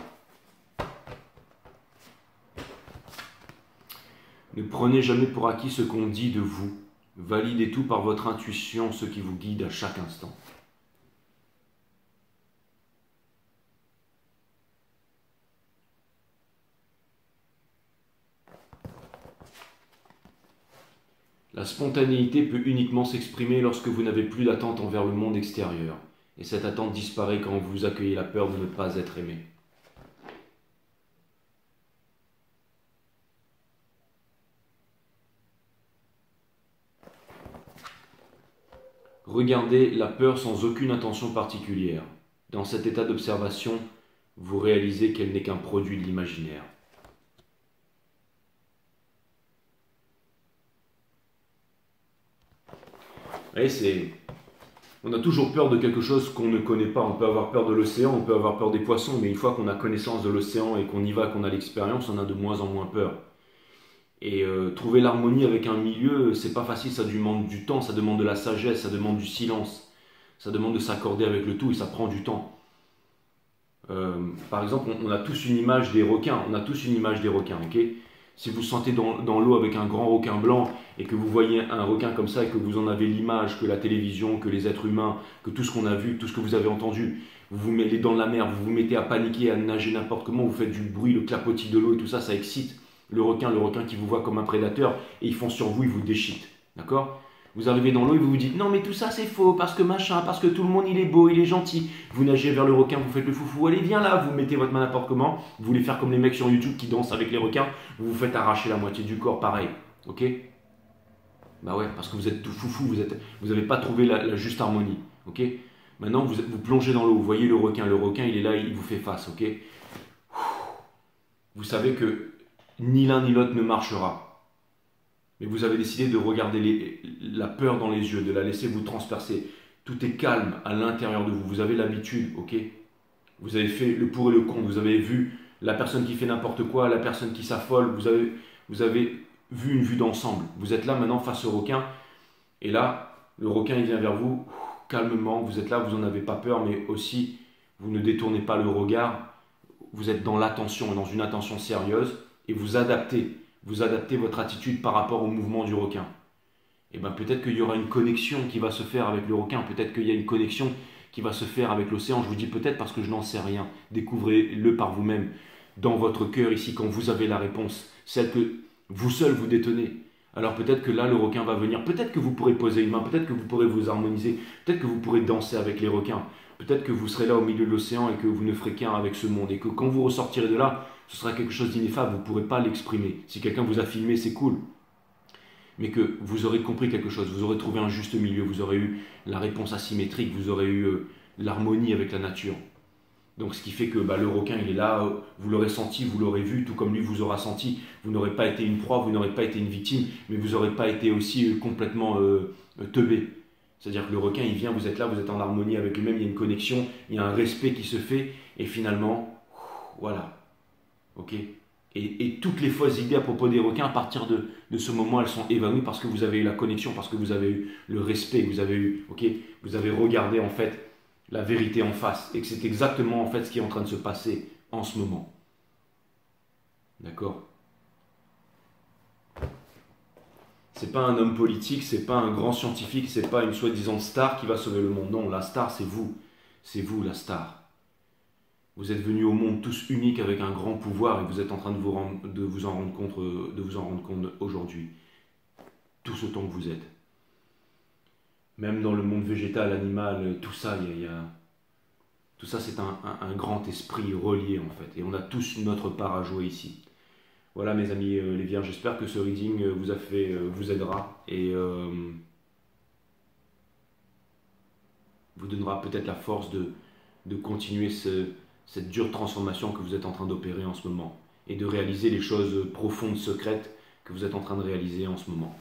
Speaker 1: Ne prenez jamais pour acquis ce qu'on dit de vous. Validez tout par votre intuition, ce qui vous guide à chaque instant. La spontanéité peut uniquement s'exprimer lorsque vous n'avez plus d'attente envers le monde extérieur. Et cette attente disparaît quand vous accueillez la peur de ne pas être aimé. Regardez la peur sans aucune intention particulière. Dans cet état d'observation, vous réalisez qu'elle n'est qu'un produit de l'imaginaire. On a toujours peur de quelque chose qu'on ne connaît pas. On peut avoir peur de l'océan, on peut avoir peur des poissons, mais une fois qu'on a connaissance de l'océan et qu'on y va, qu'on a l'expérience, on a de moins en moins peur. Et trouver l'harmonie avec un milieu, c'est pas facile, ça demande du temps, ça demande de la sagesse, ça demande du silence, ça demande de s'accorder avec le tout et ça prend du temps. Par exemple, on a tous une image des requins, ok? Si vous sentez dans l'eau avec un grand requin blanc et que vous voyez un requin comme ça et que vous en avez l'image, que la télévision, que les êtres humains, que tout ce qu'on a vu, tout ce que vous avez entendu, vous vous mettez dans la mer, vous vous mettez à paniquer, à nager n'importe comment, vous faites du bruit, le clapotis de l'eau et tout ça, ça excite le requin qui vous voit comme un prédateur et ils font sur vous, ils vous déchitent. D'accord? Vous arrivez dans l'eau et vous vous dites non mais tout ça c'est faux parce que machin, parce que tout le monde il est beau, il est gentil. Vous nagez vers le requin, vous faites le foufou, allez viens là, vous mettez votre main n'importe comment, vous voulez faire comme les mecs sur YouTube qui dansent avec les requins, vous vous faites arracher la moitié du corps pareil. Ok? Bah ouais, parce que vous êtes tout foufou, vous n'avez pas trouvé la juste harmonie. Ok? Maintenant vous plongez dans l'eau, vous voyez le requin il est là, il vous fait face. Ok? Vous savez que ni l'un ni l'autre ne marchera. Mais vous avez décidé de regarder la peur dans les yeux, de la laisser vous transpercer. Tout est calme à l'intérieur de vous. Vous avez l'habitude, ok? Vous avez fait le pour et le contre. Vous avez vu la personne qui fait n'importe quoi, la personne qui s'affole. Vous avez vu une vue d'ensemble. Vous êtes là maintenant face au requin. Et là, le requin il vient vers vous calmement. Vous êtes là, vous n'en avez pas peur, mais aussi vous ne détournez pas le regard. Vous êtes dans l'attention, dans une attention sérieuse. Et vous adaptez votre attitude par rapport au mouvement du requin. Et bien peut-être qu'il y aura une connexion qui va se faire avec le requin, peut-être qu'il y a une connexion qui va se faire avec l'océan. Je vous dis peut-être parce que je n'en sais rien. Découvrez-le par vous-même, dans votre cœur ici, quand vous avez la réponse, celle que vous seul vous détenez. Alors peut-être que là, le requin va venir, peut-être que vous pourrez poser une main, peut-être que vous pourrez vous harmoniser, peut-être que vous pourrez danser avec les requins, peut-être que vous serez là au milieu de l'océan et que vous ne ferez qu'un avec ce monde, et que quand vous ressortirez de là, ce sera quelque chose d'ineffable, vous ne pourrez pas l'exprimer. Si quelqu'un vous a filmé, c'est cool. Mais que vous aurez compris quelque chose, vous aurez trouvé un juste milieu, vous aurez eu la réponse asymétrique, vous aurez eu l'harmonie avec la nature. Donc ce qui fait que le requin, il est là, vous l'aurez senti, vous l'aurez vu, tout comme lui vous aura senti. Vous n'aurez pas été une proie, vous n'aurez pas été une victime, mais vous n'aurez pas été aussi complètement teubé. C'est-à-dire que le requin, il vient, vous êtes là, vous êtes en harmonie avec lui-même, il y a une connexion, il y a un respect qui se fait, et finalement, voilà. Ok? Et toutes les fausses idées à propos des requins, à partir de ce moment, elles sont évanouies parce que vous avez eu la connexion, parce que vous avez eu le respect, vous avez eu, ok? Vous avez regardé en fait la vérité en face. Et que c'est exactement en fait ce qui est en train de se passer en ce moment. D'accord? C'est pas un homme politique, c'est pas un grand scientifique, c'est pas une soi-disant star qui va sauver le monde. Non, la star, c'est vous. C'est vous, la star. Vous êtes venus au monde tous uniques avec un grand pouvoir et vous êtes en train de vous en rendre compte aujourd'hui. Tous autant que vous êtes. Même dans le monde végétal, animal, tout ça, tout ça c'est un grand esprit relié en fait. Et on a tous notre part à jouer ici. Voilà mes amis les vierges, j'espère que ce reading vous aidera et vous donnera peut-être la force de continuer cette dure transformation que vous êtes en train d'opérer en ce moment et de réaliser les choses profondes, secrètes que vous êtes en train de réaliser en ce moment.